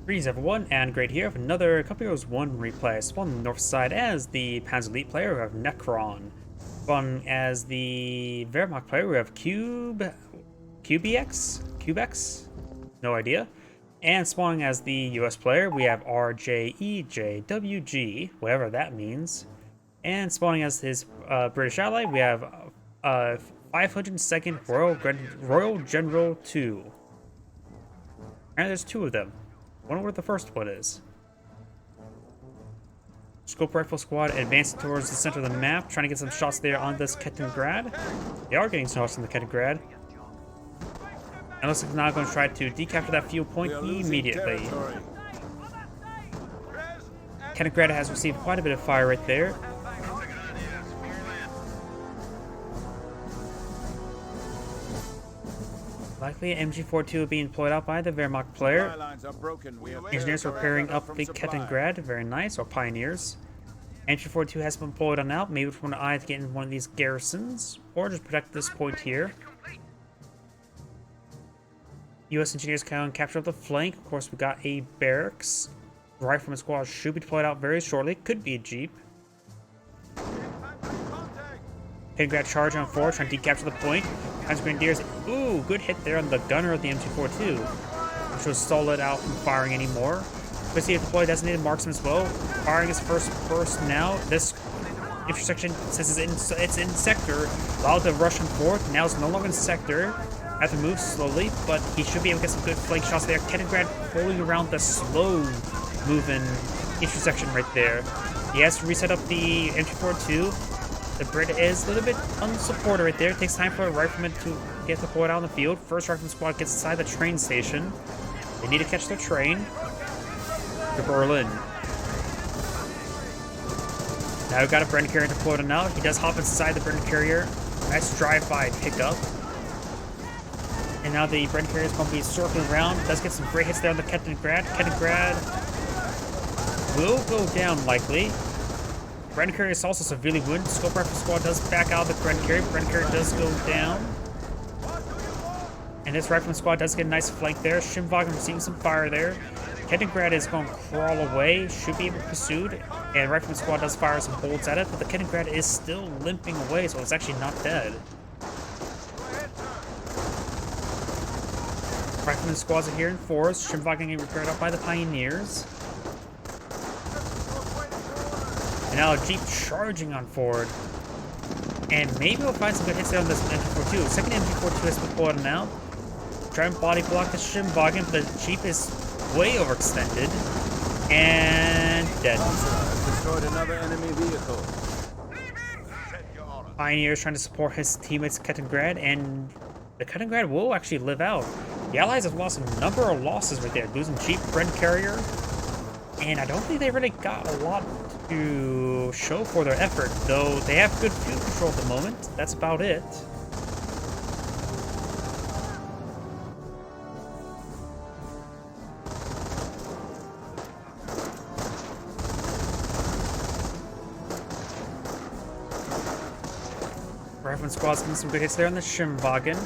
Greetings everyone, and great here with another CUBYX 1 replay. Spawn on the north side as the Panzer Elite player, we have Nekron. Spawn as the Wehrmacht player, we have CUBYX? No idea. And spawning as the US player, we have RJEJWG, whatever that means. And spawning as his British ally, we have 502nd RoyaleGeneral2. And there's two of them. I wonder what the first one is. Scope Rifle Squad advancing towards the center of the map, trying to get some shots there on this Kettengrad. They are getting shots on the Kettengrad. And looks like they're now going to try to decapture that fuel point immediately. Kettengrad has received quite a bit of fire right there. Likely MG42 being employed out by the Wehrmacht player. Engineers are repairing up the Kettengrad, very nice, or pioneers. MG42 has been employed on out, maybe from an eye to get in one of these garrisons, or just protect this point here. US engineers can capture up the flank. Of course, we got a barracks. Rifleman squad should be deployed out very shortly, could be a jeep. Kettengrad charge on forward, trying to decapture the point. Grenadiers, ooh, good hit there on the gunner of the MG42, which was stalled out from firing anymore. But see, deploy designated marksman as well, firing his first burst now. This intersection, since it's in sector, allowed to rush him forward. Now it's no longer in sector. Have to move slowly, but he should be able to get some good flank shots there. Kettengrad pulling around the slow moving intersection right there. He has to reset up the MG42. The Brit is a little bit unsupported right there. It takes time for a rifleman to get deployed out on the field. First rifleman squad gets inside the train station. They need to catch the train to Berlin. Now we've got a Brendan carrier deployed on out. He does hop inside the Brendan carrier. Nice drive-by pickup. And now the Brendan carrier is going to be circling around. Does get some great hits there on the Kettengrad. Kettengrad will go down likely. Brendan carrier is also severely wounded. Scope Rifle Squad does back out of the Brendan carrier. Brendan carrier does go down. And this Rifleman Squad does get a nice flank there. Schimwagen receiving some fire there. Kettengrad is going to crawl away. Should be able to pursue. And Rifleman Squad does fire some bolts at it. But the Kettengrad is still limping away, so it's actually not dead. Rifleman Squads are here in force. Schimwagen getting repaired up by the Pioneers. And now a Jeep charging on forward. And maybe we'll find some good hits there on this MG42. Second MG42 has been pulled now. Try and body block the Schimwagen, but the Jeep is way overextended. And dead. Destroyed another enemy vehicle. Pioneer is trying to support his teammates Kettengrad, and the Kettengrad will actually live out. The Allies have lost a number of losses right there, losing Jeep, Brendan carrier. And I don't think they really got a lot to show for their effort, though they have good fuel control at the moment. That's about it. Rifleman Squad's getting some good hits there on the Schimwagen.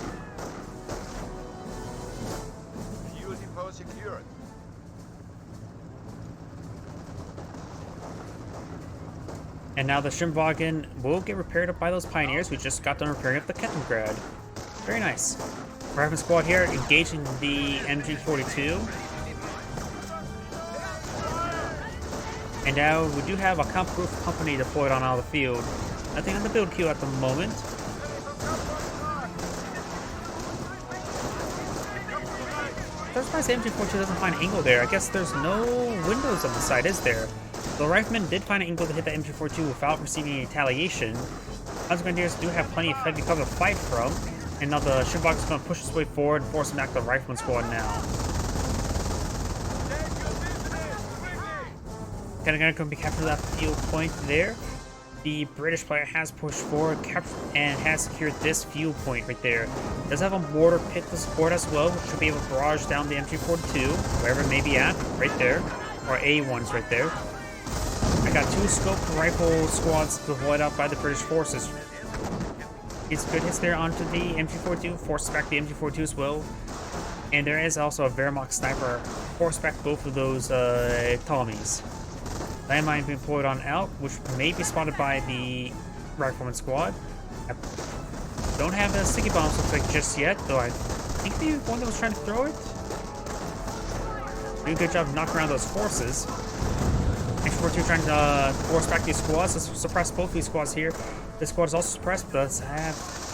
Fuel depot secured. And now the Schimwagen will get repaired up by those Pioneers who just got done repairing up the Kettengrad. Very nice. Rifleman Squad here engaging the MG42. And now we do have a comp-proof company deployed on out of the field. Nothing on the build queue at the moment. I'm surprised the MG42 doesn't find an angle there. I guess there's no windows on the side, is there? The Rifleman did find an angle to hit the MG42 without receiving any retaliation. Panzer Grenadiers do have plenty of heavy cover to fight from, and now the Schimwagen is going to push its way forward and force him back to the Rifleman Squad now. Going to be captured that field point there. The British player has pushed forward and has secured this fuel point right there. Does have a mortar pit to support as well, which should be able to barrage down the MG42, wherever it may be at, right there. Or A1's right there. I got two scope rifle squads deployed out by the British forces. It's good hits there onto the MG42, forces back the MG42 as well. And there is also a Wehrmacht sniper force back both of those Tommies. Landmine being deployed on out, which may be spotted by the Rifleman squad. I don't have the sticky bombs looks like just yet, though I think the one that was trying to throw it. Doing a good job of knocking around those forces. X42 trying to force back these squads. Let's suppress both these squads here. This squad is also suppressed, but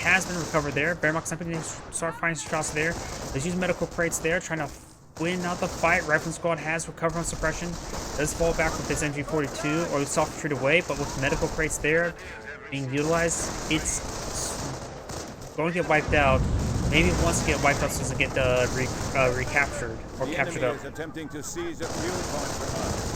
has been recovered there. Bearmox simply start finding shots there. Let's use medical crates there, trying to win out the fight. Rifleman squad has recovered on suppression. Does fall back with this MG42, or soft retreat away, but with medical crates there being utilized, it's going to get wiped out. Maybe once it gets wiped out, so it doesn't get recaptured or captured up. The enemy is attempting to seize a fuel point from us.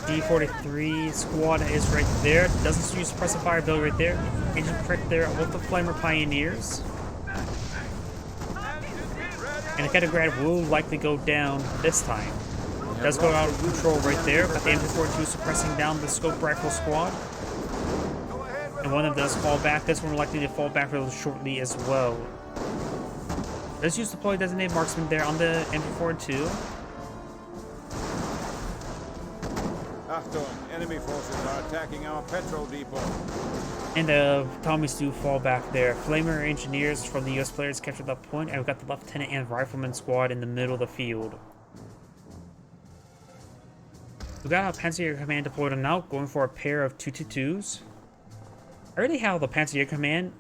D43 squad is right there. Doesn't use suppressive fire ability right there. Agent right there with the Flamer Pioneers. And the Katagrad will likely go down this time. Does go out of control right there, but the MG42 suppressing down the scope rifle squad. And one of them does fall back. This one will likely to fall back really shortly as well. Let's use deploy designated marksman there on the MG42. Achtung, enemy forces are attacking our petrol depot. And the Tommies do fall back there. Flamer engineers from the US players captured that point, and we've got the lieutenant and rifleman squad in the middle of the field. We got our Panzer Command deployed on out, going for a pair of 222s. I already have the Panzer Command.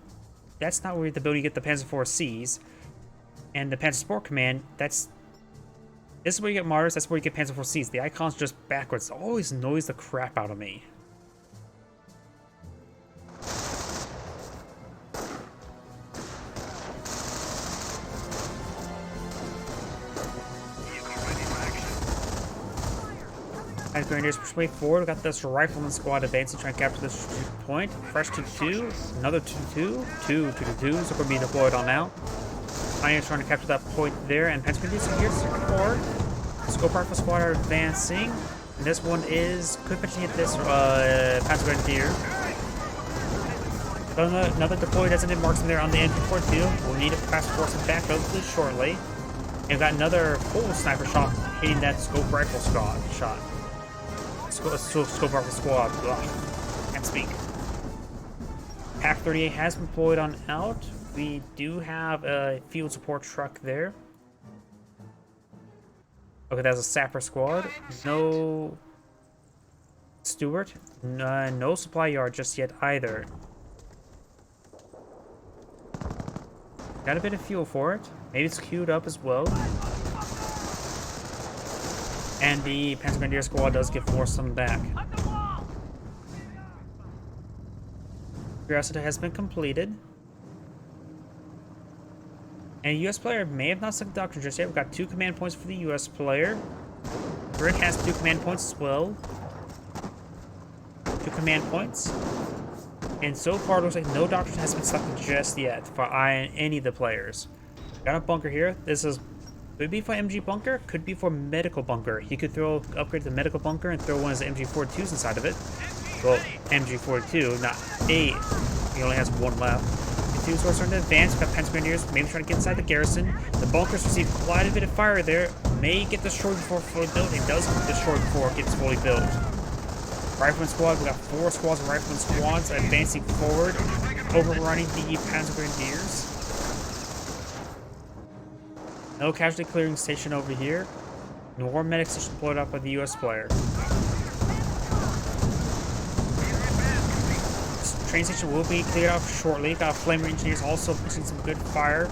That's not where the ability to get the Panzer IV Cs. And the Panzer Sport Command, this is where you get Mars, that's where you get Panzer IV Cs. The icon's just backwards. It always annoys the crap out of me. As Grenadiers push way forward, we got this Rifleman squad advancing, trying to capture this point. Fresh 2-2, another 2-2, two 2-2s are going to be deployed on now. Pioneers trying to capture that point there, and Grenadiers are here to forward. Scope Rifle squad are advancing, and this one could potentially hit this Panzer Grenadier. Another deployed designated marksman there on the MG42. We'll need to fast force him back relatively shortly. And we've got another full sniper shot hitting that Scope Rifle shot. Scope Rifle squad. Ugh. Can't speak. Pack 38 has been deployed on out. We do have a field support truck there. Okay, that's a sapper squad. No Stewart. No supply yard just yet either. Got a bit of fuel for it. Maybe it's queued up as well. And the Panzer Grenadier squad does get forced some back. Curiosity has been completed. And the US player may have not selected Doctrine just yet. We've got 2 command points for the US player. Rick has 2 command points as well. 2 command points. And so far, it looks like no Doctrine has been selected just yet for any of the players. Got a bunker here. This could be for MG bunker, could be for medical bunker. He could upgrade the medical bunker and throw one of the MG42s inside of it. Well, MG42, not 8. He only has 1 left. The 2 are starting to advance. We've got Panzer Grenadiers maybe trying to get inside the garrison. The bunkers receive quite a bit of fire there. May get destroyed before fully built. It does get destroyed before it gets fully built. Rifleman squad, we got 4 squads of Rifleman squads advancing forward, overrunning the Panzer Grenadiers. No casualty clearing station over here. Nor medic station deployed up by the US player. This train station will be cleared off shortly. Got Flamer Engineers also pushing some good fire.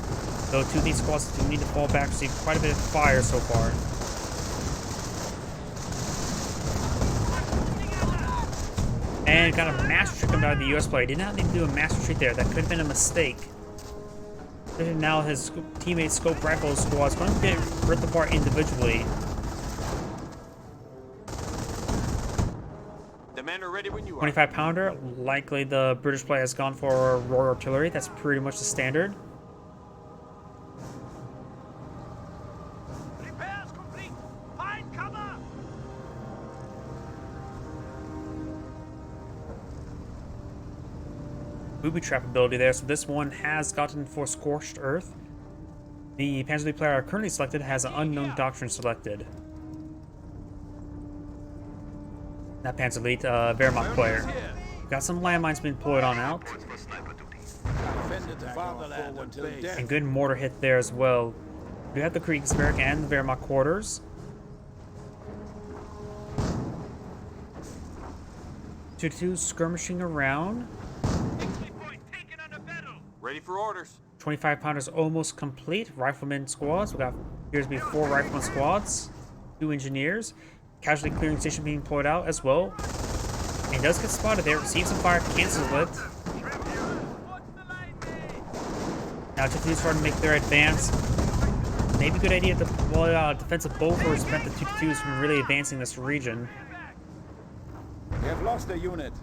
Though 2 of these squads do need to fall back, receive quite a bit of fire so far. And got a mass retreat coming out of the US player. Did not need to do a mass retreat there. That could have been a mistake. Now his teammate Scope Rifle squad is going to get ripped apart individually. The men are ready when you are. 25 pounder. Likely the British player has gone for Royal Artillery. That's pretty much the standard. Repairs complete. Find cover. booby trap ability there, so this one has gotten for Scorched Earth. The Panzer Elite player currently selected has an unknown doctrine selected. Not Panzer Elite, Wehrmacht player. Got some landmines being deployed on out. Defended the fatherland until death. And good mortar hit there as well. We have the Kriegsberg and the Wehrmacht quarters. 2-2 skirmishing around. Ready for orders. 25 pounders almost complete. Rifleman squads. We got appears to be 4 rifleman squads, 2 engineers. Casualty clearing station being deployed out as well. And he does get spotted there. Receives some fire, cancels it. Now 2-2 starting to make their advance. Maybe a good idea to deploy defensive bolters to prevent the 2-2s from really advancing this region. We have lost a unit.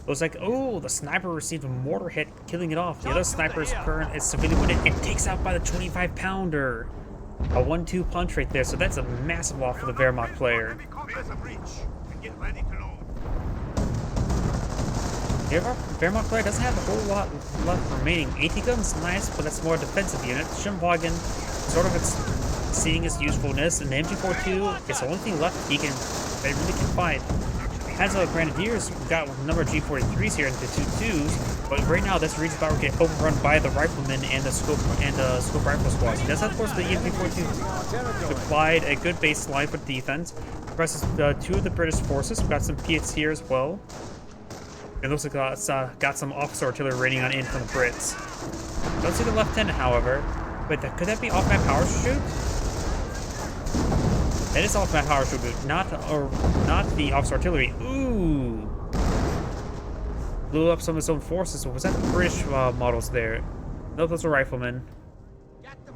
It was like, oh, the sniper received a mortar hit, killing it off. The other sniper's current is severely wounded and takes out by the 25 pounder. A 1-2 punch right there, so that's a massive loss for the Wehrmacht player. The Wehrmacht player doesn't have a whole lot left remaining. AT gun's nice, but that's more a defensive unit. CUBYX sort of seeing its usefulness, and the MG42 is the only thing left they really can fight. As Grenadiers, we've got a number of G43s here into 2-2s, but right now this region's about to get overrun by the riflemen and the scope rifle squads. He does have, of course, the EMP-42 supplied a good baseline for defense. Versus 2 of the British forces. We've got some Piats here as well. It looks like it's got some officer artillery raining on in from the Brits. Don't see the lieutenant, however. Wait, could that be off-map power shoot? That is off-map power shoot, but not the officer artillery. Ooh! Blew up some of his own forces. Was that the British models there? No, those were riflemen.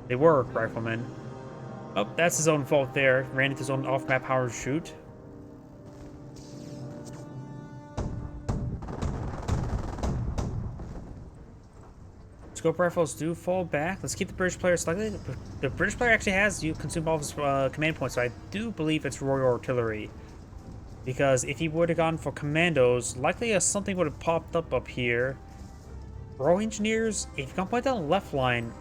They were riflemen. Oh, that's his own fault there. Ran into his own off-map power shoot. Scope rifles do fall back. Let's keep the British player slightly. The British player actually has consumed all of his command points, so I do believe it's Royal Artillery. Because if he would have gone for commandos, likely something would have popped up here. Royal Engineers, if you can point down the left line,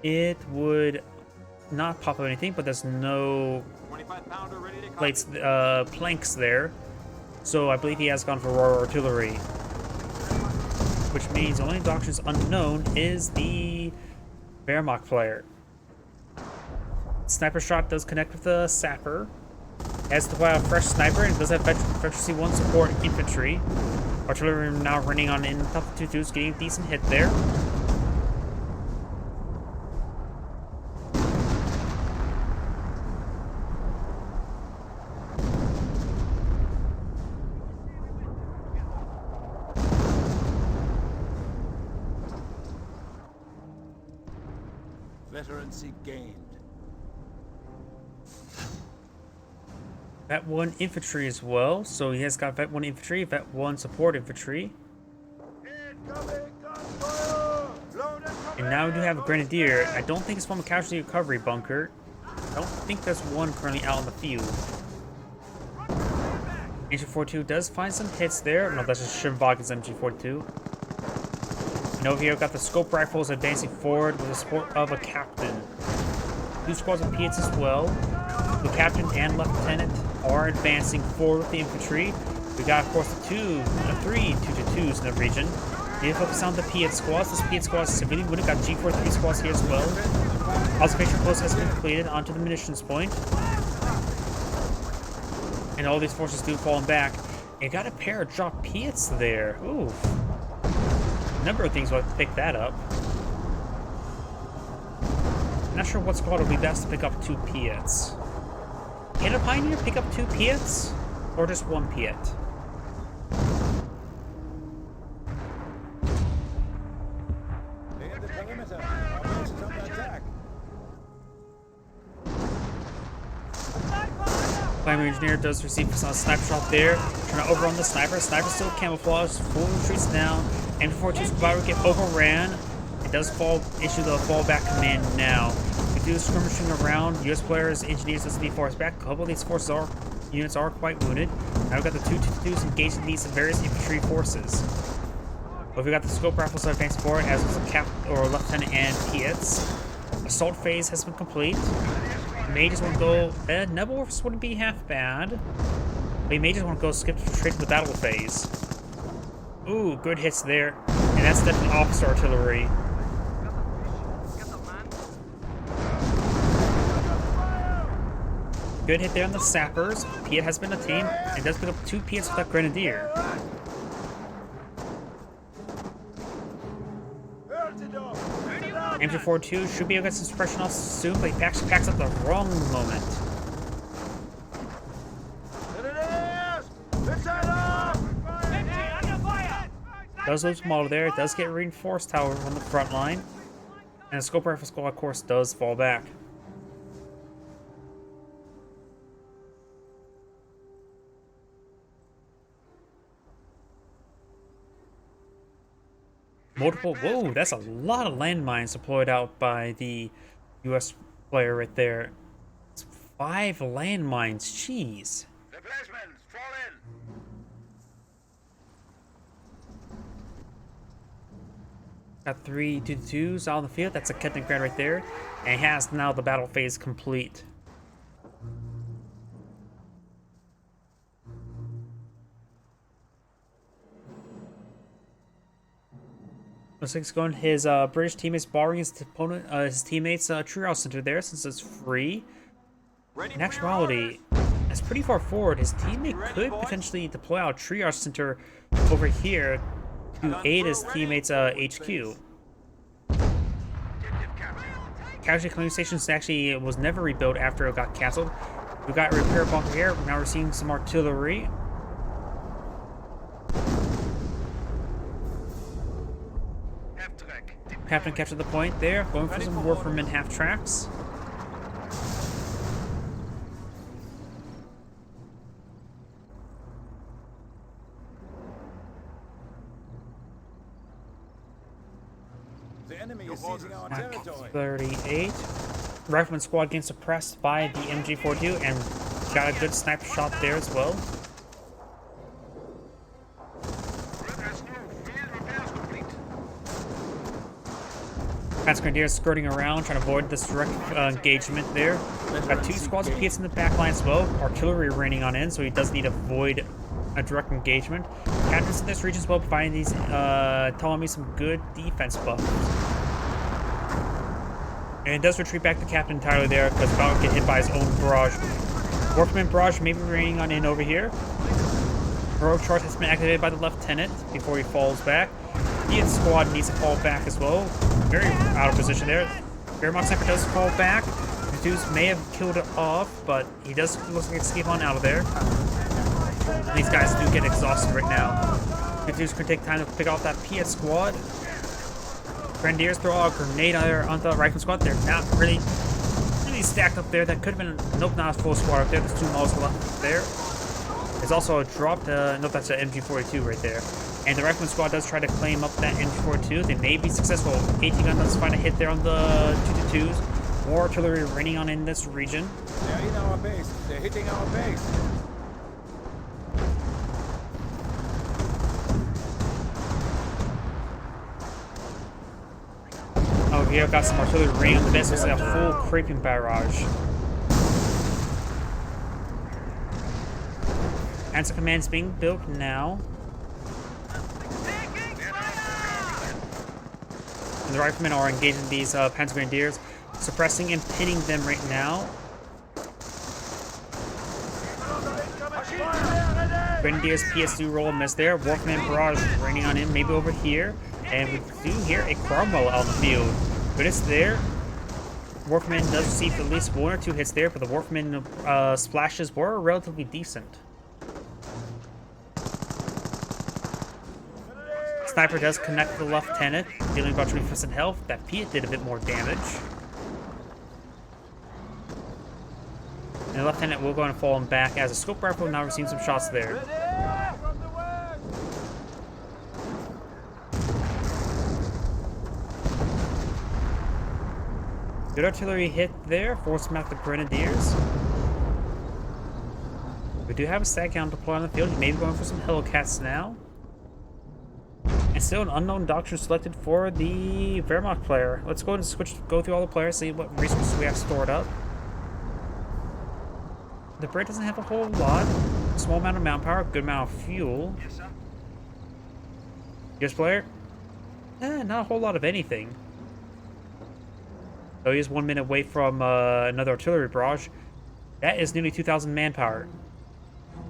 it would not pop up anything, but there's no plates, planks there. So I believe he has gone for Royal Artillery. Which means the only doctrines unknown is the Wehrmacht player. Sniper shot does connect with the sapper. Has the fresh sniper and does have Veteran C1 support infantry. Artillery now running on in top of 2-2s, getting a decent hit there. Veterancy gained. Vet 1 infantry as well, so he has got Vet 1 infantry, Vet 1 support infantry. And now we do have a grenadier. I don't think it's from a casualty recovery bunker. I don't think there's one currently out in the field. MG42 does find some hits there. No, that's just CUBYX's MG42. And over here, we've got the scope rifles advancing forward with the support of a captain. 2 squads of Piats as well. The captain and lieutenant are advancing forward with the infantry. We got, of course, the 3 2-2s in the region. Need to focus on the Piat squads. This Piat squad is severely wounded. Got G43 squads here as well. Observation post has been completed onto the munitions point. And all these forces do fall back. And got a pair of drop Piats there. Ooh. A number of things will have to pick that up. I'm not sure what squad would be best to pick up 2 Piats. Can a Pioneer pick up 2 Piats? Or just 1 Piat? They hit the perimeter. Our base is under attack. Primary engineer does receive a sniper shot there. Trying to overrun the sniper. Sniper still camouflaged. Full retreats down. MG42's about to get overran. It does issue the fallback command now. We do skirmishing around. US players, engineers, SSD force back. A couple of these units are quite wounded. Now we've got the 2-2s engaging these various infantry forces. But we got the scope rifles advancing forward, as was a lieutenant and Pietz. Assault phase has been complete. Mages want to go. Nebelwerfers wouldn't be half bad. But mages want to go skip straight to the battle phase. Ooh, good hits there. And that's definitely officer artillery. Good hit there on the sappers. Piet has been a team and does pick up 2 Piets with that grenadier. MG42 should be able to get some suppression off soon, but he actually packs up the wrong moment. Does lose model there. It does get reinforced, however, on the front line. And the scope rifle squad, of course, does fall back. Multiple. Whoa, that's a lot of landmines deployed out by the US player right there. It's 5 landmines. Jeez. Replacements, fall in. Got 3 2-2s out on the field. That's a Captain Grad right there. And he has now the battle phase complete. Looks like he's going his British teammates borrowing his opponent, his teammates' triage center there since it's free. In actuality, that's pretty far forward. His teammate could potentially deploy out a triage center over here to aid his teammates' HQ. Casualty claim stations actually was never rebuilt after it got cancelled. We got a repair bunker here. Now we're seeing some artillery. Captain captured the point there, going for some Warframe in half tracks. The enemy is seizing our territory. 38. Rifleman squad getting suppressed by the MG42 and got a good sniper shot there as well. Grenadiers skirting around, trying to avoid this direct engagement there. Got 2 squads of Piets in the back line as well. Artillery raining on in, so he does need to avoid a direct engagement. Captains in this region as well, providing these Ptolemy some good defense buffs. And it does retreat back to Captain entirely there because about to get hit by his own barrage. Warfman barrage may be raining on in over here. Heroic charge has been activated by the lieutenant before he falls back. Ian's squad needs to fall back as well. Very out of position there. Fairmont Sniper does fall back. The dudes may have killed it off, but he does look like escape on out of there. These guys do get exhausted right now. The dudes could take time to pick off that Piet squad. Grenadiers throw out a grenade on the rifle squad. They're not really stacked up there. That could have been, nope, not a full squad up there. There's 2 models left there. There's also a drop, nope, that's an MG42 right there. And the Rifleman squad does try to claim up that MG42. They may be successful. AT gun does find a hit there on the 222s. More artillery raining on in this region. They're in our base. They're hitting our base. Oh, here I've got some artillery raining on the base. It's like a full creeping barrage. Answer command's being built now. And the riflemen are engaging these Panzer Grenadiers, suppressing and pinning them right now. Grenadiers PS2 roll a miss there. Wolfman barrage raining on him, maybe over here. And we do hear a Cromwell out in the field. But it's there. Wolfman does receive at least 1 or 2 hits there, but the Wolfman splashes were relatively decent. Sniper does connect the lieutenant, dealing about 20% health. That Piet did a bit more damage. And the lieutenant will go and fall him back as a scope rifle now receiving some shots there. Good artillery hit there, forcing back the Grenadiers. We do have a stag count deployed on the field. He may be going for some Hellcats now. And still an unknown doctrine selected for the Wehrmacht player. Let's go and go through all the players, see what resources we have stored up. The Brit doesn't have a whole lot. Small amount of manpower, good amount of fuel. Yes, sir. Yes, player? Not a whole lot of anything. So he is 1 minute away from another artillery barrage. That is nearly 2,000 manpower.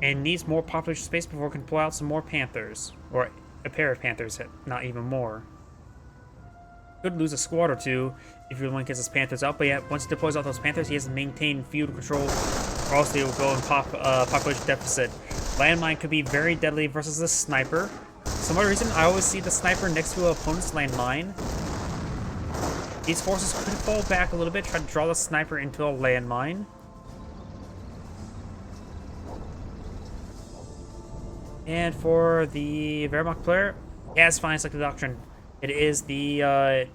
And needs more population space before it can pull out some more Panthers. Or a pair of Panthers, not even more. Could lose a squad or two if he only gets his Panthers out. But yeah, once he deploys all those Panthers, he has to maintain field control. Or else he will go in population deficit. Landmine could be very deadly versus the sniper. For some other reason, I always see the sniper next to an opponent's landmine. These forces could fall back a little bit, try to draw the sniper into a landmine. And for the Wehrmacht player, he has finally selected the doctrine. It is the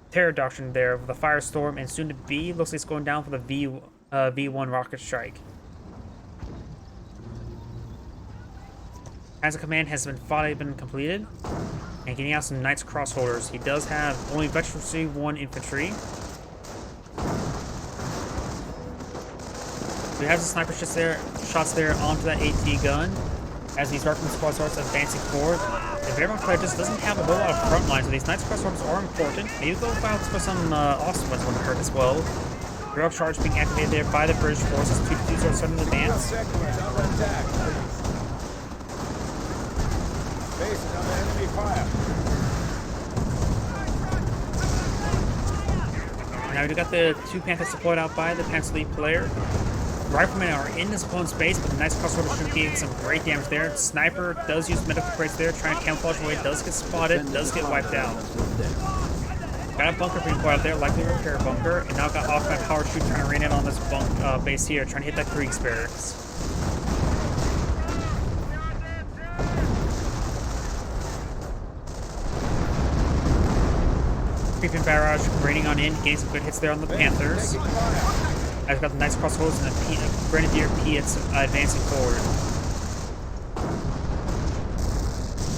terror doctrine there with the Firestorm, and soon to be, looks like it's going down for the V1 rocket strike. As a command has finally been completed, and getting out some Knights Crossholders. He does have only Veteran 1 infantry. So he has the sniper shots there onto that AT gun. As these Darkman squad starts advancing forward, the Wehrmacht player just doesn't have a whole lot of front lines, so these Knights Crossholders are important. Maybe go files for some awesome ones when hurt as well. Rail charge being activated there by the British forces. 2-2s are starting to advance. Base is under enemy fire. Now we got the 2 Panthers deployed out by the Pencil player. Riflemen are in this opponent's base, but the Knights Crossholders should be some great damage there. Sniper does use medical crates there, trying to camouflage away, does get spotted, does get wiped out. Got a bunker being put out there, likely a repair bunker, and now got off-map power shoot trying to rain in on this base here, trying to hit that Kriegsbarracks. Creeping barrage raining on in, getting some good hits there on the Panthers. I've got the Knights Crossholders and the Grenadier Piets advancing forward.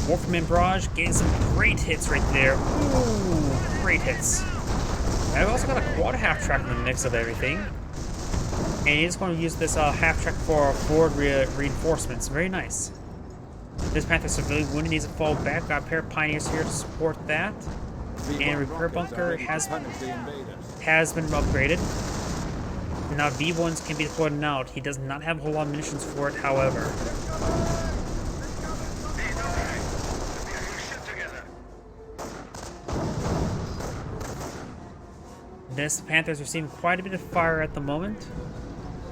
Wolfman Barrage getting some great hits right there. Ooh, great hits. And I've also got a quad half-track in the mix of everything. And he's going to use this half-track for forward reinforcements. Very nice. This Panther severely wounded, needs to fall back. Got a pair of Pioneers here to support that. And repair bunker has been upgraded. And now V1s can be deployed out. He does not have a whole lot of munitions for it, however. This Panther's receiving quite a bit of fire at the moment.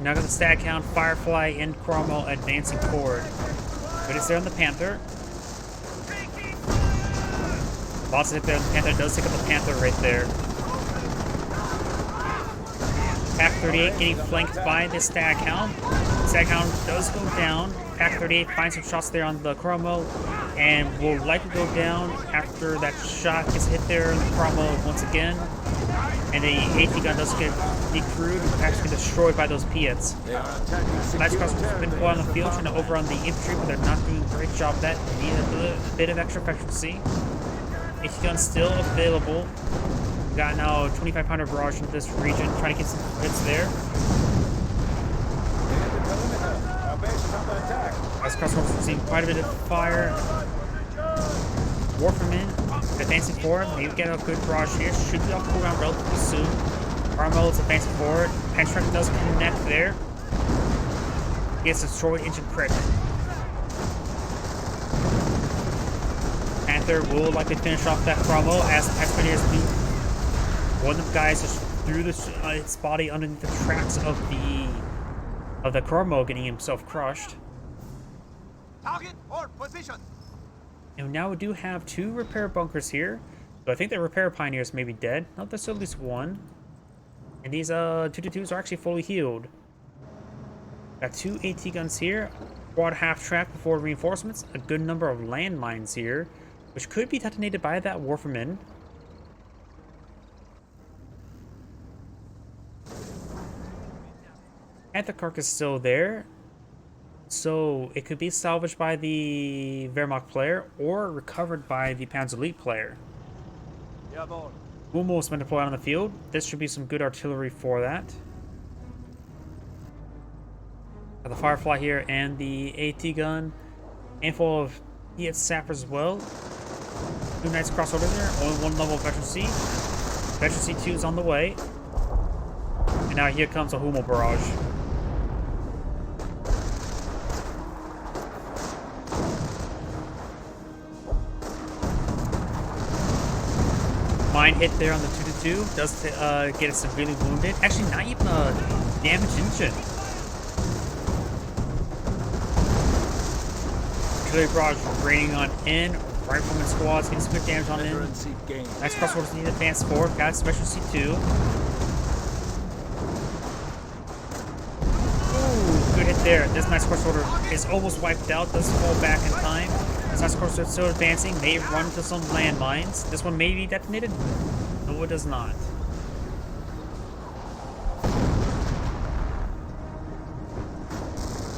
Now got the stat count, Firefly, and Cromwell advancing forward. But it's there on the Panther. Lots of hit there on the Panther. Does take up the Panther right there. Pack 38 getting flanked by the Stag Hound. Stag Hound does go down. Pack 38 finds some shots there on the Cromwell and will likely go down after that shot gets hit there on the Cromwell once again. And the AT gun does get decrewed and actually destroyed by those Piets. Knights Crossholders have been put on the field trying to overrun the infantry, but they're not doing a great job of that. They need a bit of extra efficiency. AT gun still available. We got now 2,500 barrage into this region, trying to get some hits there. Knights Crossholders receiving quite a bit of fire. Warfman advancing forward. Maybe get a good barrage here. Should be off cooldown relatively soon. Cromwell is advancing forward. Penstrike does connect there. He gets destroyed engine crit. Panther will likely finish off that Cromwell as the Penstrike do. One of the guys just threw its body underneath the tracks of the Cromwell, getting himself crushed. Target or position. And now we do have 2 repair bunkers here. So I think the repair pioneers may be dead. No, there's still at least 1. And these 222s are actually fully healed. Got 2 AT guns here. Quad half track before reinforcements. A good number of landmines here, which could be detonated by that Warfman. Panther carcass is still there. So it could be salvaged by the Wehrmacht player or recovered by the Panzer Elite player. Jawohl. Hummel has been deployed on the field. This should be some good artillery for that. Got the Firefly here and the AT gun. Handful of PS sappers as well. 2 nice crossovers there. Only 1 level of Veteran C. Veteran C2 is on the way. And now here comes a Hummel barrage. Mine hit there on the 2-2. Does get us severely wounded. Actually, not even a damaged engine. Artillery barrage raining on in. Rifleman squads getting some good damage on in. Nice crossovers need to advance forward. Got special C2. Ooh, good hit there. This nice crossover is almost wiped out. Does fall back in time. This nice crossover is still advancing. May run into some landmines. This one may be detonated. No, it does not.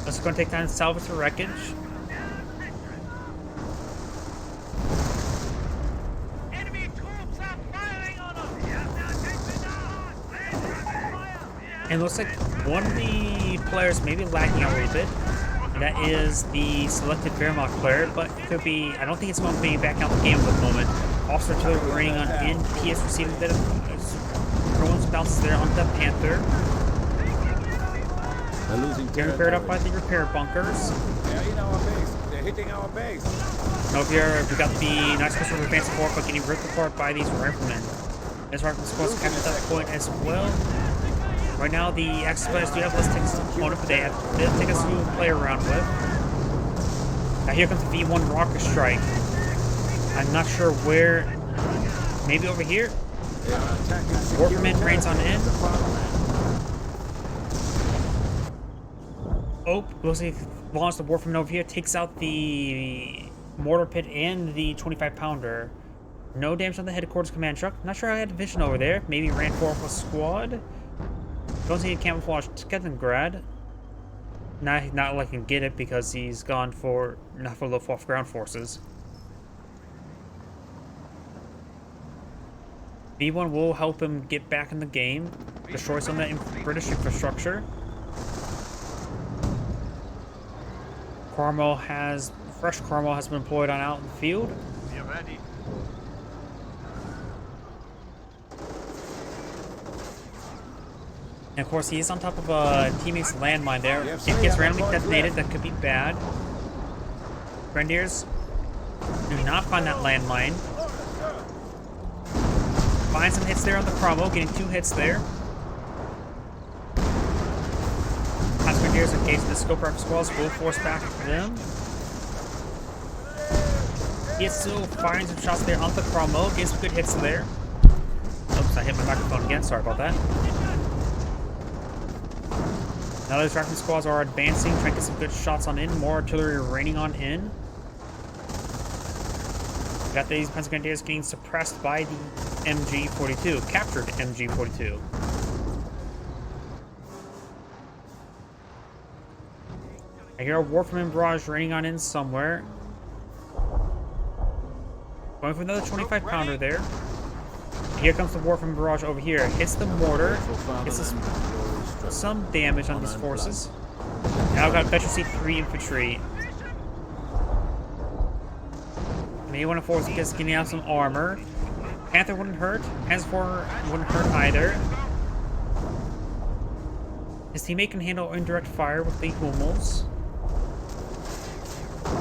This is going to take time to salvage the wreckage. And it looks like one of the players may be lacking a little bit. And that is the selected Wehrmacht player, but it could be, I don't think it's going to be back out the game at the moment. Officer artillery raining on in. PS receiving a bit of throwing some bounces there onto the Panther. They're losing They're repaired up by the repair bunkers. They're in our base. They're hitting our base. Now here we got the nice crossover advancing forward, but getting ripped apart by these riflemen. This rifleman squad's captured that point as well. Right now, the Axis players do have less tickets on the opponent, but they have a bit of tickets to play around with. Now here comes the V1 rocket strike. I'm not sure where. Maybe over here. Warfman rains on in. Oh, we'll see. Launch the Warfman over here. Takes out the mortar pit and the 25-pounder. No damage on the headquarters command truck. Not sure I had vision over there. Maybe ran forward with a squad. Don't see a camouflage Kettengrad. Not like I can get it because he's gone for not for Luftwaffe ground forces. B1 will help him get back in the game, destroy some of that British infrastructure. Fresh Carmel has been employed on out in the field. Wir ready. And of course, he is on top of a teammate's landmine there. It gets randomly detonated. That could be bad. Grenadiers do not find that landmine. Find some hits there on the Cromwell, getting 2 hits there. House Grenadiers engaging the scope rifle squads will force back them. He is still firing some shots there on the Cromwell, getting some good hits there. Oops, I hit my microphone again. Sorry about that. Now those rifle squads are advancing, trying to get some good shots on in. More artillery raining on in. Got these Panzer Grenadiers getting suppressed by the MG42. Captured MG42. I hear a Warfman barrage raining on in somewhere. Going for another 25-pounder there. Here comes the Warfman barrage over here. Hits the mortar. Gets some damage on these forces. Now I've got Veteran C3 infantry. May want to force because getting out some armor. Panther wouldn't hurt. Panzer IV wouldn't hurt either. His teammate can handle indirect fire with the Hummels.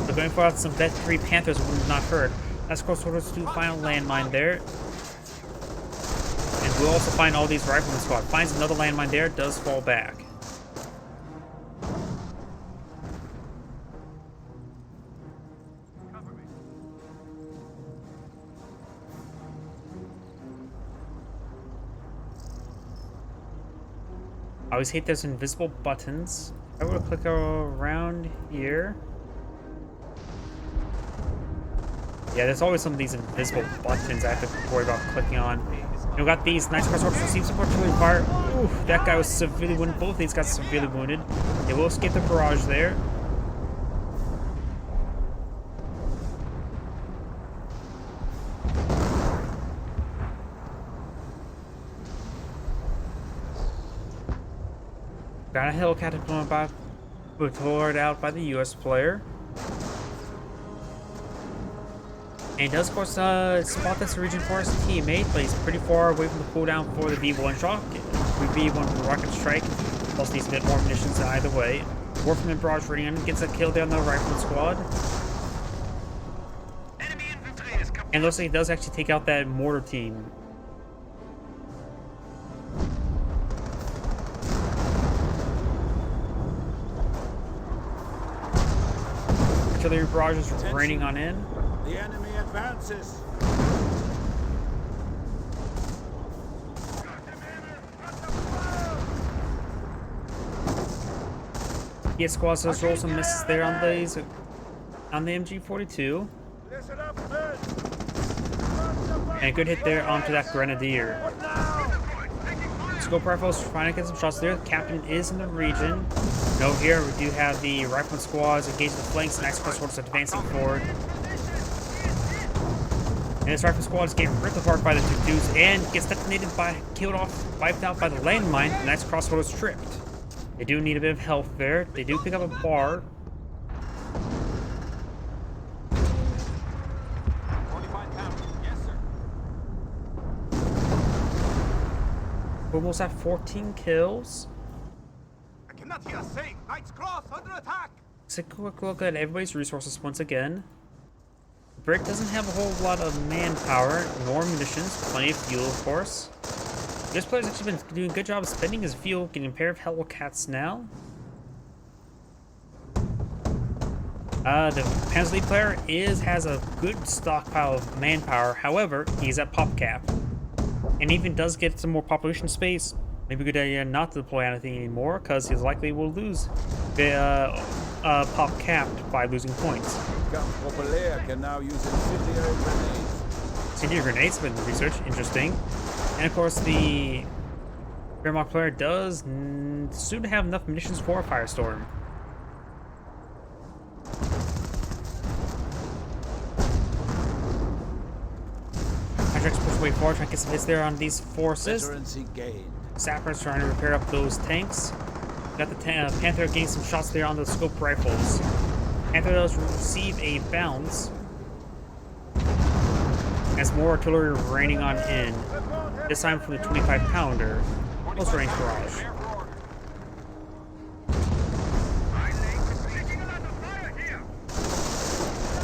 So going for some Vet 3 Panthers would not hurt. That's close orders to final landmine there. And we'll also find all these riflemen squad. Finds another landmine there, does fall back. I always hate those invisible buttons. I will click around here. Yeah, there's always some of these invisible buttons I have to worry about clicking on. You got these nice crossovers, receive some artillery fire. Ooh, that guy was severely wounded. Both of these got severely wounded. They will escape the barrage there. Got a Hellcat deployed out by the US player. And does, of course, spot this region for his teammate, but he's pretty far away from the cooldown for the V1 shot. With V1 rocket strike, plus needs a bit more munitions either way. Warfman and Barrage running in, gets a kill there on the rifleman squad. And looks like he does actually take out that mortar team. Artillery barrage is raining on in. The enemy advances. Yeah, squad does roll some misses there on these on the MG42. Listen up, men. And a good hit there onto that grenadier. Scope rifles trying to get some shots there. The captain is in the region. Note here, we do have the rifleman squads engaging the flanks, and Nice Cross Swords advancing forward. And this rifle squad is getting ripped apart by the two dudes and gets detonated by, killed off, wiped out by the landmine. The Nice Cross Sword is tripped. They do need a bit of health there. They do pick up a bar. 45 pounds. Yes, sir. Almost at 14 kills. I cannot hear a thing. Knight's Cross under attack. Let's take a quick look at everybody's resources once again. Brick doesn't have a whole lot of manpower, nor munitions, plenty of fuel, of course. This player's actually been doing a good job of spending his fuel, getting a pair of Hellcats now. The Panzer League player has a good stockpile of manpower, however, he's at pop cap. And even does get some more population space. Maybe a good idea not to deploy anything anymore, because he's likely will lose the pop capped by losing points. Camp Populaire can now use incendiary grenades. Incendiary grenades have been researched, interesting. And of course, the Wehrmacht player does soon have enough munitions for a firestorm. Hydrax push way forward, trying to get some hits there on these forces. Veterancy gained. Sappers trying to repair up those tanks. Got the Panther getting some shots there on the scope rifles. Panther does receive a bounce as more artillery raining on in. This time from the 25-pounder. Close range barrage.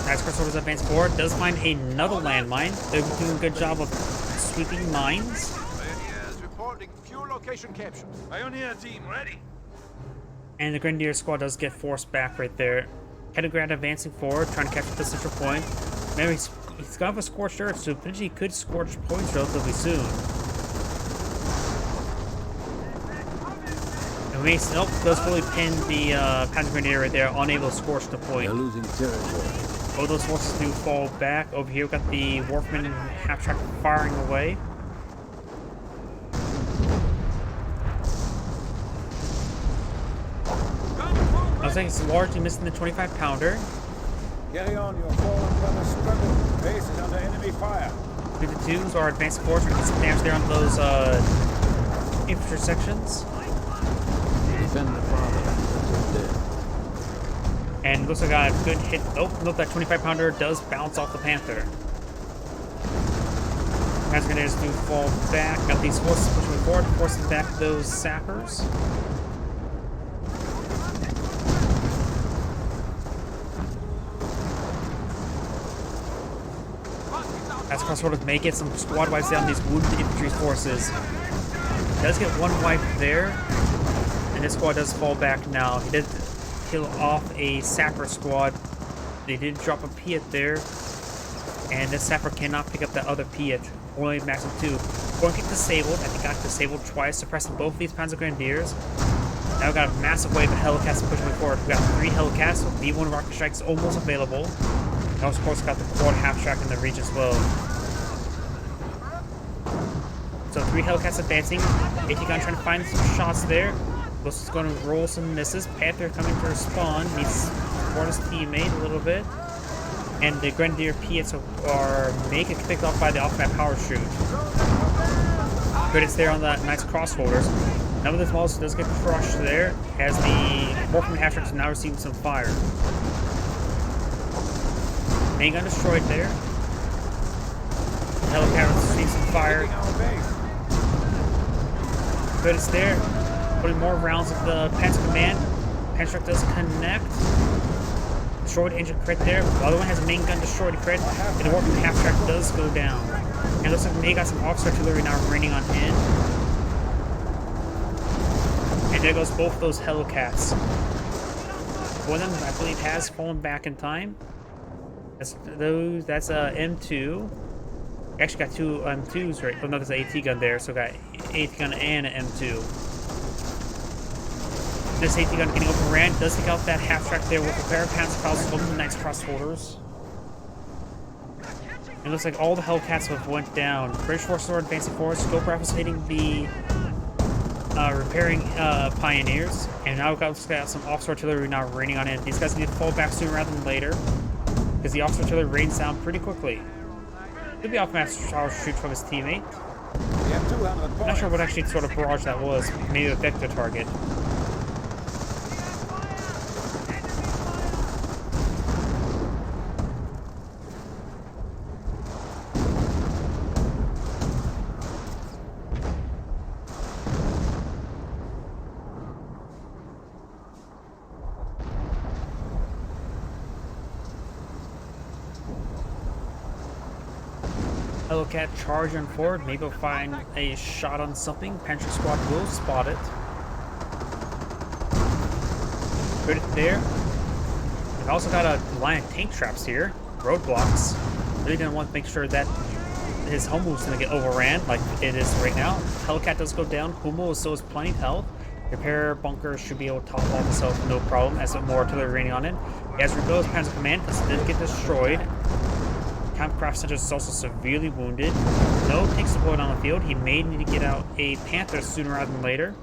As Crossovers advance forward, does find another landmine. They're doing a good job of sweeping mines. Pioneers reporting fuel location captured. Pioneer team ready. And the Grenadier squad does get forced back right there. Hedegrad advancing forward, trying to capture the central point. Maybe he's got a scorched earth, so potentially could scorch points relatively soon. And Mace, nope, does fully pin the Panzer Grenadier right there, unable to scorch the point. They're losing territory. Both those forces do fall back. Over here, we've got the Wharfman half-track firing away. I was thinking it's largely missing the 25-pounder. Carry on, your fallen brother struggle. Base is under enemy fire. 52s are advancing forward, trying to get some damage there on those infantry sections. Defend the father. And looks like I got a good hit. Oh, nope, that 25-pounder does bounce off the Panther. Panzer Grenadiers do fall back. Got these forces pushing forward, forcing back those sappers. As Crossroads may get some squad wipes down these wounded infantry forces. Does get one wipe there. And this squad does fall back now. He did kill off a sapper squad. They did drop a Piet there. And this sapper cannot pick up that other Piet. Only max of 2. One kick disabled. I think got disabled twice, suppressing both these Panzer Grenadiers. Now we've got a massive wave of Hellcats pushing forward. We've got 3 Hellcats, so V1 rocket strikes almost available. Now, of course, got the quad half-track in the reach as well. So 3 Hellcats advancing. AT gun trying to find some shots there. This is going to roll some misses. Panther coming to respawn. Needs to support his teammate a little bit. And the Grenadier Piets are making picked off by the off-map power shoot. Good hits there on that nice crossholders. None of this models does get crushed there, as the Morphin half-tracks are now receiving some fire. Main gun destroyed there. The Hellcat receiving some fire. Good, it's there. Putting more rounds of the Panther Command. Panther does connect. Destroyed engine crit there. The other one has a main gun destroyed crit, and the Morphin half-track does go down. And it looks like May got some officer artillery now raining on in. And there goes both those Hellcats. One of them, I believe, has fallen back in time. That's M2. Actually got two M2s, right? Oh no, there's an AT gun there, so got AT gun and an M2. This AT gun getting overran does take out that half track there with repair panzer files from the nice crossholders. It looks like all the Hellcats have went down. British forces are advancing forward. Scope rifles hitting the repairing pioneers, and now we've got some officer artillery now raining on in. These guys need to fall back sooner rather than later, because the officer artillery rains down pretty quickly. Could be off master shoot from his teammate. Not sure what actually sort of barrage that was. Maybe a vector target. Hellcat charging forward. Maybe we'll find a shot on something. Panther squad will spot it. Put it there. We've also got a line of tank traps here. Roadblocks. Really gonna want to make sure that his Hummel is gonna get overran like it is right now. Hellcat does go down. Hummel still has plenty of health. Repair bunker should be able to top off himself no problem as more artillery raining on it. As Rebel's Panzer Command did get destroyed. Campcraft Center is also severely wounded. No tanks deployed on the field. He may need to get out a Panther sooner rather than later.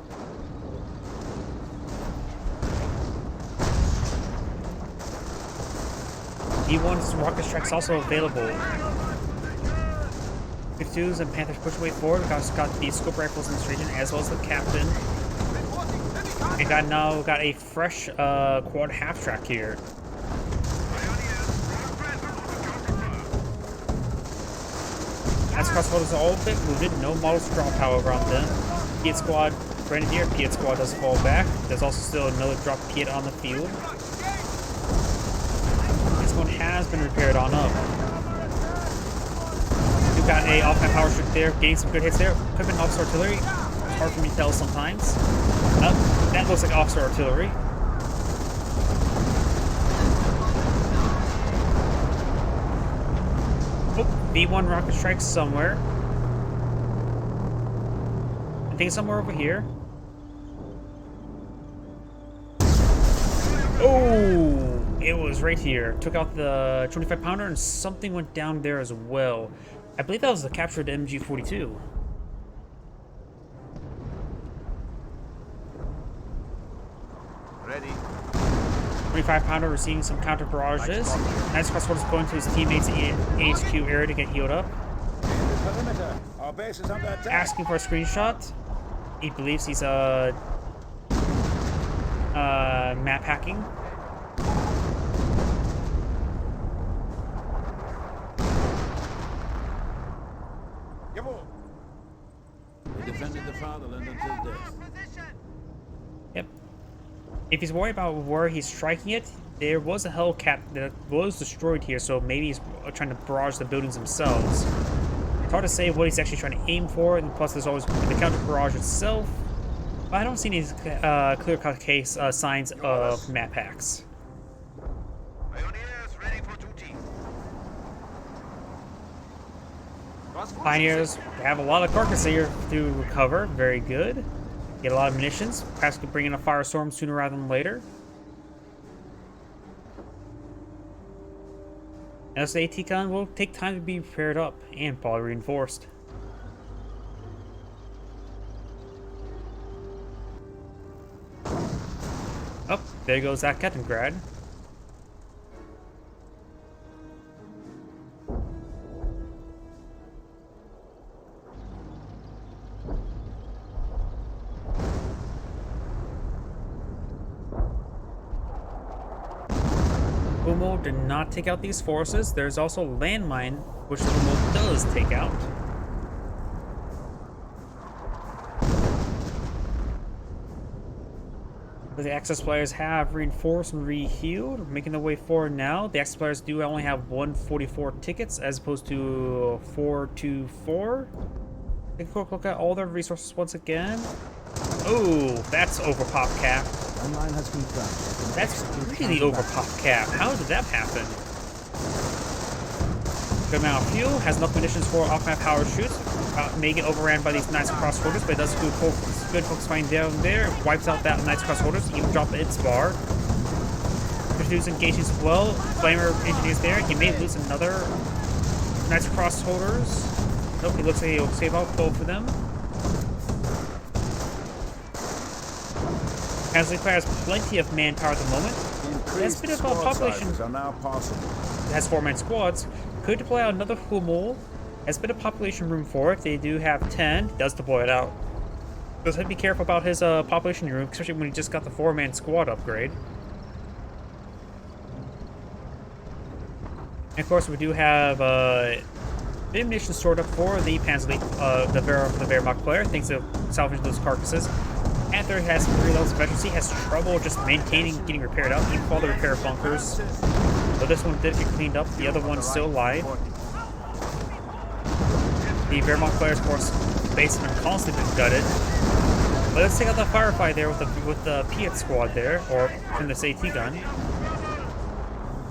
D1's rocket strike's also available. 52s and Panthers push way forward. We've also got the scope rifles in this region as well as the captain. And now got a fresh quad half track here. As crossbowers are all a bit wounded, no models drop however on them. Piet squad, Grenadier, Piet squad does fall back. There's also still another drop Piet on the field. This one has been repaired on up. We've got a offhand power shoot there, getting some good hits there. Could have been officer artillery. It's hard for me to tell sometimes. That looks like officer artillery. V1 rocket strike somewhere. I think it's somewhere over here. Oh, it was right here. Took out the 25-pounder and something went down there as well. I believe that was the captured MG42. Ready. 25-pounder receiving some counter barrages. Nice crossword is going to his teammates in HQ area to get healed up. Our base is under attack. Asking for a screenshot. He believes he's map hacking. We defended the fatherland until death. Yep. If he's worried about where he's striking it, there was a Hellcat that was destroyed here, so maybe he's trying to barrage the buildings themselves. It's hard to say what he's actually trying to aim for, and plus there's always the counter barrage itself. But I don't see any clear-cut case signs of map hacks. Pioneers ready for duty. Pioneers have a lot of carcass here to recover. Very good. Get a lot of munitions. Perhaps could bring in a firestorm sooner rather than later. And this AT gun will take time to be prepared up and probably reinforced. Oh, there goes that Kettengrad. Hummel did not take out these forces. There's also landmine, which the Hummel does take out. The Axis players have reinforced and rehealed, making their way forward now. The Axis players do only have 144 tickets as opposed to 424. Take a quick look at all their resources once again. Oh, that's overpop cap. Online has confirmed. That's really overpop cap. How did that happen? Good amount of fuel, has enough munitions for off-map power shoots. May get overran by these Knights Cross holders, but it does good folks find down there. Wipes out that Knights Cross holders, even drop its bar. Pursues engagements as well. Flamer engineers there. He may lose another Knights Cross holders. Nope, he looks like he'll save out both of them. Casualty Player has plenty of manpower at the moment. That's a bit of a population. Are now possible. It has 4-man squads. Could deploy out another Hummel. Has a bit of population room for it. They do have 10. Does deploy it out. Does have to be careful about his population room, especially when he just got the 4-man squad upgrade. And of course, we do have ammunition stored up for the Panzer the Wehrmacht player, thanks to salvaging those carcasses. Panther has 3 levels of efficiency, has trouble just maintaining getting repaired up, even for all the repair bunkers. But this one did get cleaned up, the other one's still alive. The Wehrmacht players, of course, base have been constantly been gutted. But let's take out the Firefly there with the Piet squad there, or from this AT gun.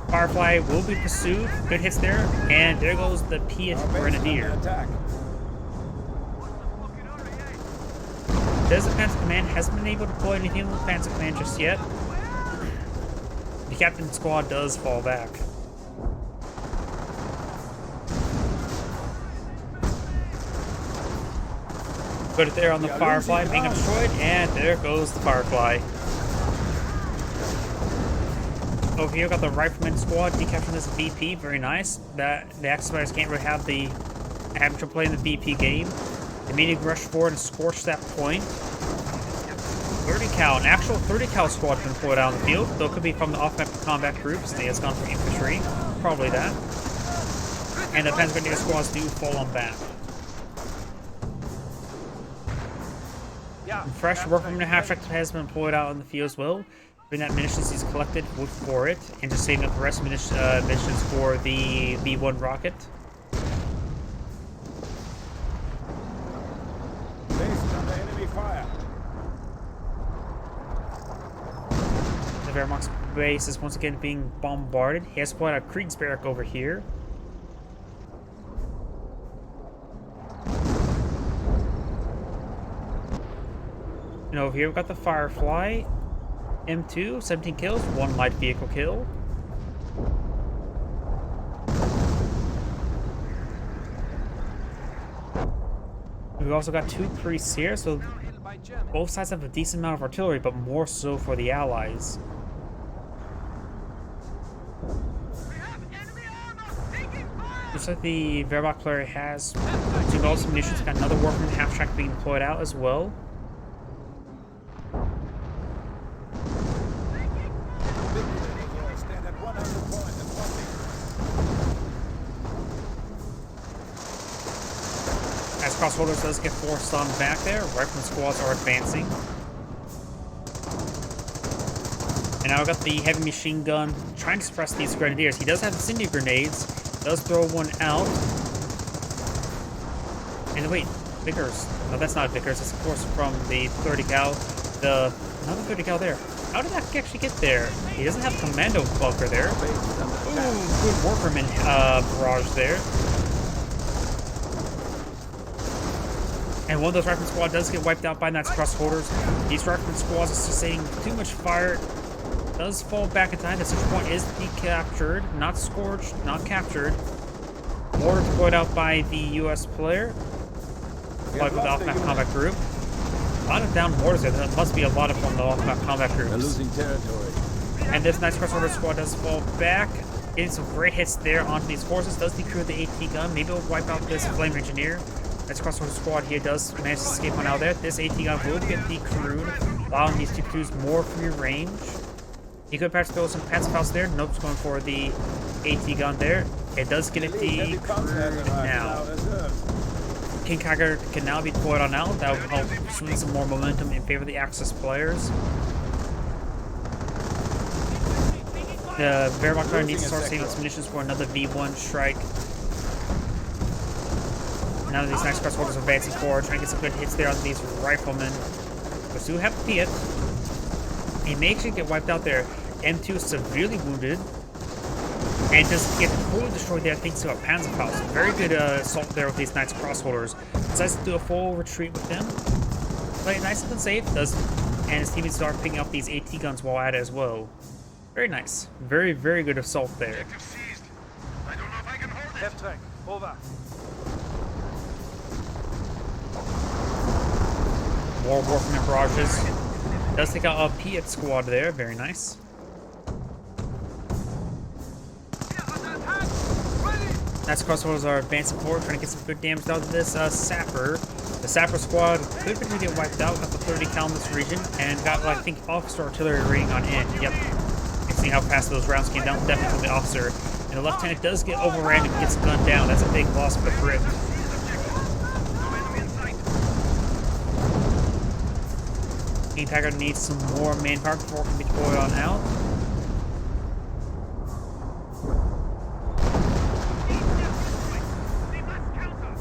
Firefly will be pursued, good hits there, and there goes the Piet Grenadier. Desert Panzer Command hasn't been able to deploy anything with Panzer Command just yet. The Captain squad does fall back. Put it there on the Firefly, being destroyed, and there goes the Firefly. Over here, got the Rifleman squad decapturing this VP, very nice. That the Axis players can't really have the amateur play in the VP game. They immediately rush forward and scorch that point. 30 cal, an actual 30 cal squad has been deployed out in the field, though it could be from the off-map combat groups. They has gone for infantry, probably that. And the Panzer Grenadier squads do fall on back. Fresh work from the half-track has been deployed out in the field as well. Bring that munitions he's collected for it, and just saving up the rest of munitions for the V1 rocket. Based under enemy fire. The Wehrmacht's base is once again being bombarded. He has deployed a Kriegsbarrack over here. And over here we've got the Firefly. M2, 17 kills, 1 light vehicle kill. We've also got 2 priests here, so both sides have a decent amount of artillery, but more so for the Allies. Looks like the Wehrmacht player has 2 balls of munitions, got another Warfman half-track being deployed out as well. As crossholders does get forced on back there, Rifleman squads are advancing. And now we've got the heavy machine gun trying to suppress these grenadiers. He does have incendiary grenades, does throw one out. And wait, Vickers. No, that's not Vickers, it's of course from the 30 cal. Another 30 cal there. How did that actually get there? He doesn't have commando bunker there. Ooh, good Warfman barrage there. And one of those Rifleman squad does get wiped out by Knights Cross holders. These Rifleman squads are sustaining too much fire. Does fall back in time. The central point is decaptured, not scorched, not captured. Mortar deployed out by the US player. Deployed with the off-map combat group. A lot of down mortars there. There must be a lot of them on the off-map combat groups. They're losing territory. And this Knights Cross Order squad does fall back. Getting some great hits there onto these forces. Does decrew the AT gun. Maybe it'll wipe out this Flame Engineer. Knights Cross Order squad here does manage to escape on out there. This AT gun will get decrewed, allowing these to produce more free range. He could perhaps throw some passive house there. Nope, going for the AT gun there. It does get it decrewed now. King Tiger can now be deployed on out. That will help swing some more momentum in favor of the Axis players. The Wehrmacht player needs to start saving its munitions for another V1 strike. None of these nice crossholders are advancing forward, trying to get some good hits there on these riflemen. But do have to be it. He may actually get wiped out there. M2 is severely wounded. And does get fully destroyed there thanks to a Panzerfaust. Very good assault there with these Knights Crossholders. Decides to do a full retreat with them. Play it nice and safe. And his teammates start picking up these AT guns while at it as well. Very nice. Very, very good assault there. Left track, over. More Warfman barrages. Does take out a Piet squad there. Very nice. That's crossholders are advancing forward, trying to get some good damage out of this Sapper. The Sapper squad could potentially get wiped out. Got the 30 cal in this region, and got, I think, officer artillery rating on in. Yep. You can see how fast those rounds came down. Definitely from the officer. And the lieutenant does get overran and gets gunned down. That's a big loss for the Brit. King Tiger needs some more manpower before it can be deployed on out.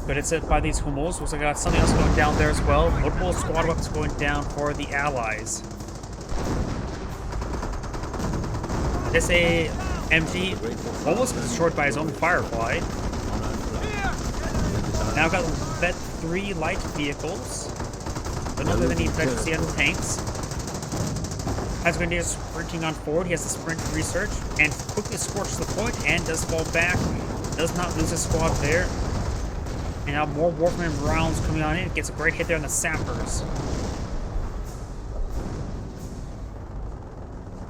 But it's hit by these Hummels. Looks like I got something else going down there as well. Multiple squad weapons going down for the Allies. This MG almost got destroyed by his own Firefly. Now got Vet 3 light vehicles. But not that any efficiency on the tanks. As Grenadier sprinting on forward, he has the sprint research and quickly scorches the point and does fall back. Does not lose his squad there. And now more Warfman rounds coming on in. Gets a great hit there on the Sappers.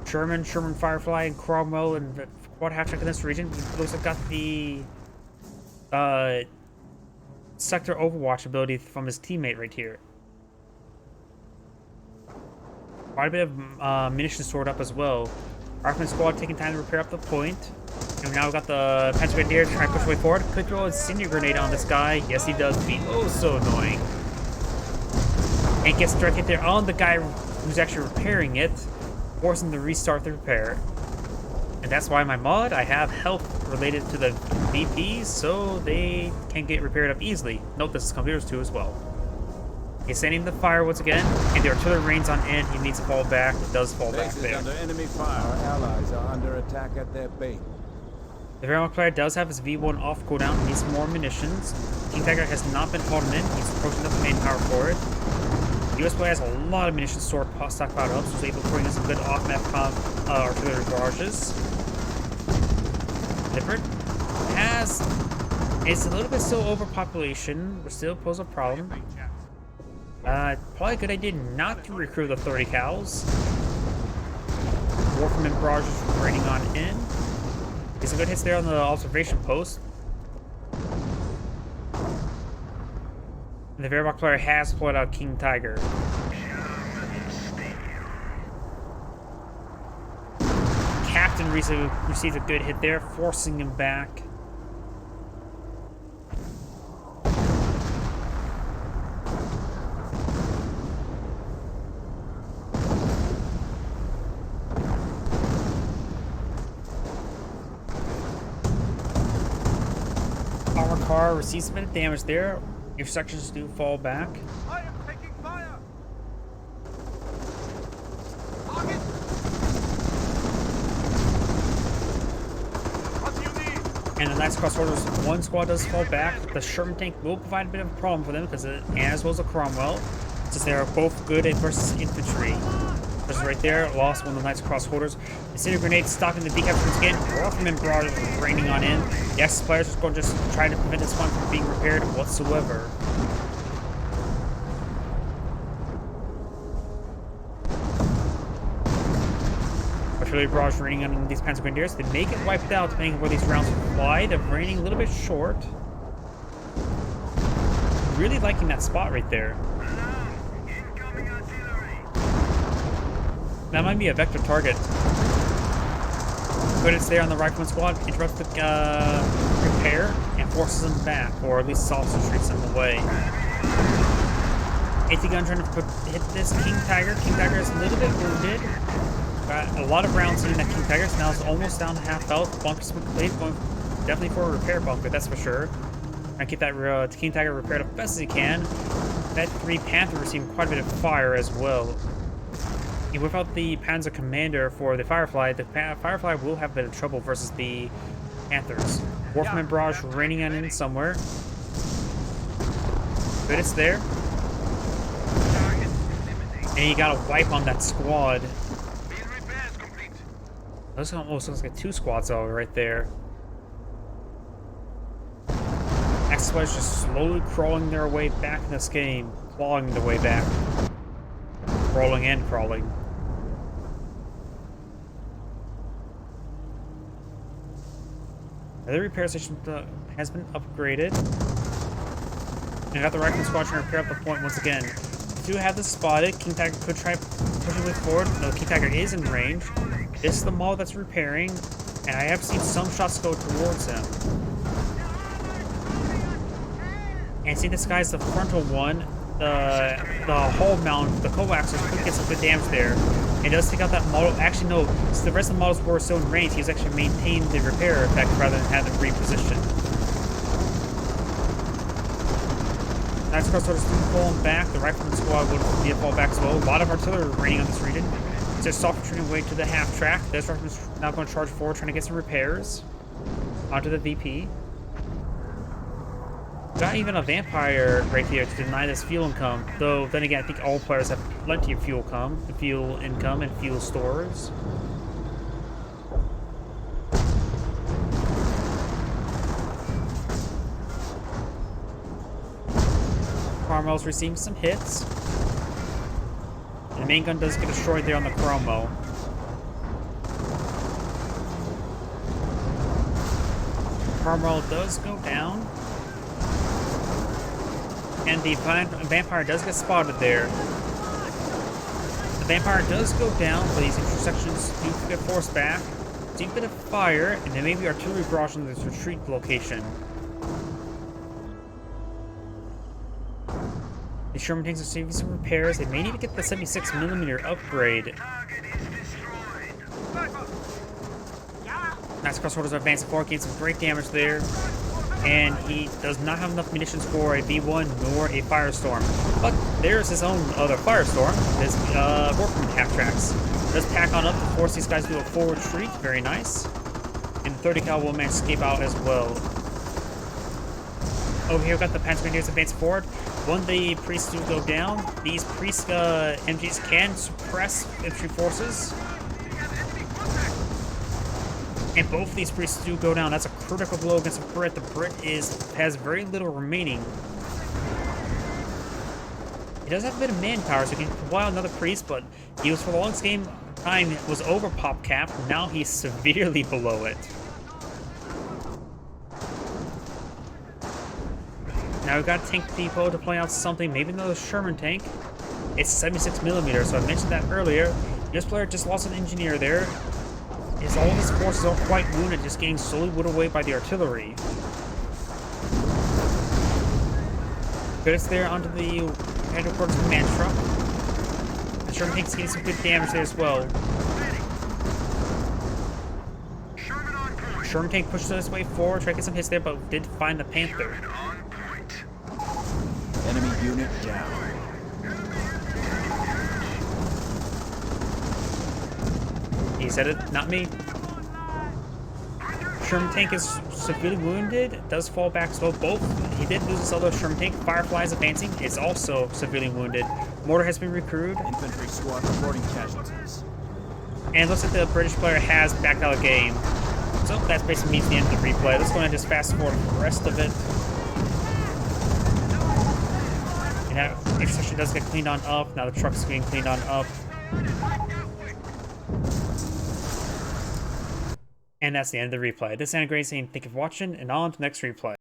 Sherman, Firefly, and Cromwell and quad half-track in this region. Looks like got the sector overwatch ability from his teammate right here. Quite a bit of munitions stored up as well. Archman squad taking time to repair up the point. And now we've got the Panzer Grenadier trying to push way forward. Could throw a incendiary grenade on this guy. Yes, he does. Be oh so annoying. And gets direct hit there on the guy who's actually repairing it, forcing to restart the repair. And that's why my mod, I have health related to the VPs, so they can get repaired up easily. Note this is computers too as well. He's sending the fire once again, and the artillery rains on in. He needs to fall back. It does fall back there. Under enemy fire. Our allies are under attack at their base. The Wehrmacht player does have his V1 off cooldown. Needs more munitions. King Tiger has not been holding in. He's approaching up the main power for it. The US player has a lot of munitions stored stockpiled up, so he's able to bring in some good off-map artillery barrages. Different it's a little bit still overpopulation, but still pose a problem. Probably a good idea not to recruit the 30 cals. Warfman barrages raining on in. Get some good hits there on the observation post. And the Wehrmacht player has deployed out King Tiger. Captain recently received a good hit there, forcing him back. Armor car receives a bit of damage there. Your sections do fall back. I am taking fire. Target. What do you need? And the Knights Crossholders, one squad does fall back. The Sherman tank will provide a bit of a problem for them because as well as the Cromwell, since they are both good versus infantry. Just right there, lost one of the Knights Crossholders. Incendiary grenade stopping the decap once again. Warfman barrage raining on in. The Axis players are going to just try to prevent this one from being repaired whatsoever. Artillery barrage raining on these Panzer Grenadiers. They may get wiped out depending on where these rounds fly. They're raining a little bit short. Really liking that spot right there. That might be a vector target. But it's there on the rifleman squad, interrupts the repair, and forces them back, or at least soft retreats them away. 80 gun trying to hit this King Tiger. King Tiger is a little bit wounded. Got a lot of rounds hitting that King Tiger. So now it's almost down to half health. Bunker's complete, going definitely for a repair bunker, that's for sure. Trying to keep that King Tiger repaired as best as he can. That 3 Panther receiving quite a bit of fire as well. And without the Panzer Commander for the Firefly will have a bit of trouble versus the Panthers. Wolfman Barrage raining on in somewhere. But it's there. And you got a wipe on that squad. Those almost looks like 2 squads though, right there. X-Squad is just slowly crawling their way back in this game. Clawing their way back. Crawling and crawling. The repair station has been upgraded. And I got the Rifleman Squad trying to repair up the point once again. Do have this spotted. King Tiger could try pushing way forward. No, King Tiger is in range. This is the mall that's repairing, and I have seen some shots go towards him. And see, this guy's the frontal one. The hull mount, the CUBYX could get some good damage there. It does take out that model. Actually, no. So the rest of the models were still in range. He's actually maintained the repair effect rather than have them repositioned. Nice cross orders falling back. The Rifleman Squad would be a fallback as well. A lot of artillery raining on this region. It's just soft retreating away to the half track. This Rifleman's now going to charge forward, trying to get some repairs onto the VP. Got even a Vampire right here to deny this fuel income. Though, then again, I think all players have plenty of fuel income, and fuel stores. Carmel's receiving some hits. And the main gun does get destroyed there on the Chromo. Carmel does go down. And the Vampire does get spotted there. The Vampire does go down, but these intersections do get forced back. Deep bit of fire, and there may be artillery barrage on this retreat location. The Sherman tanks are receiving some repairs. They may need to get the 76mm upgrade. Nice cross orders are advancing forward, getting some great damage there. And he does not have enough munitions for a V1 nor a Firestorm. But there's his own other Firestorm, his Workman half-tracks. Does pack on up to force these guys to do a forward retreat, very nice. And the 30 cal will manage to escape out as well. Over here we've got the Panzer Grenadiers advancing forward. When the priests do go down, these priest MGs can suppress infantry forces. And both of these priests do go down. That's a critical blow against the Brit. The Brit has very little remaining. He does have a bit of manpower, so he can pull out another priest, but he was for the longest time was over pop cap. Now he's severely below it. Now we've got Tank Depot to point out something, maybe another Sherman tank. It's 76mm, so I mentioned that earlier. This player just lost an engineer there. All of his forces are quite wounded, just getting slowly whittled away by the artillery. But it's there onto the headquarters command truck. The Sherman tank's getting some good damage there as well. Sherman tank pushes his way forward, trying to get some hits there, but did find the Panther. Enemy unit down. He said it, not me. Sherman tank is severely wounded, does fall back as well. He did lose his other Sherman tank. Firefly is advancing, is also severely wounded. Mortar has been recruited. Infantry squad reporting casualties. And looks like the British player has backed out of the game. So that basically means the end of the replay. Let's go ahead and just fast forward the rest of it. And that intersection does get cleaned on up. Now the truck's getting cleaned on up. And that's the end of the replay. This is Anna Gray saying thank you for watching, and on to the next replay.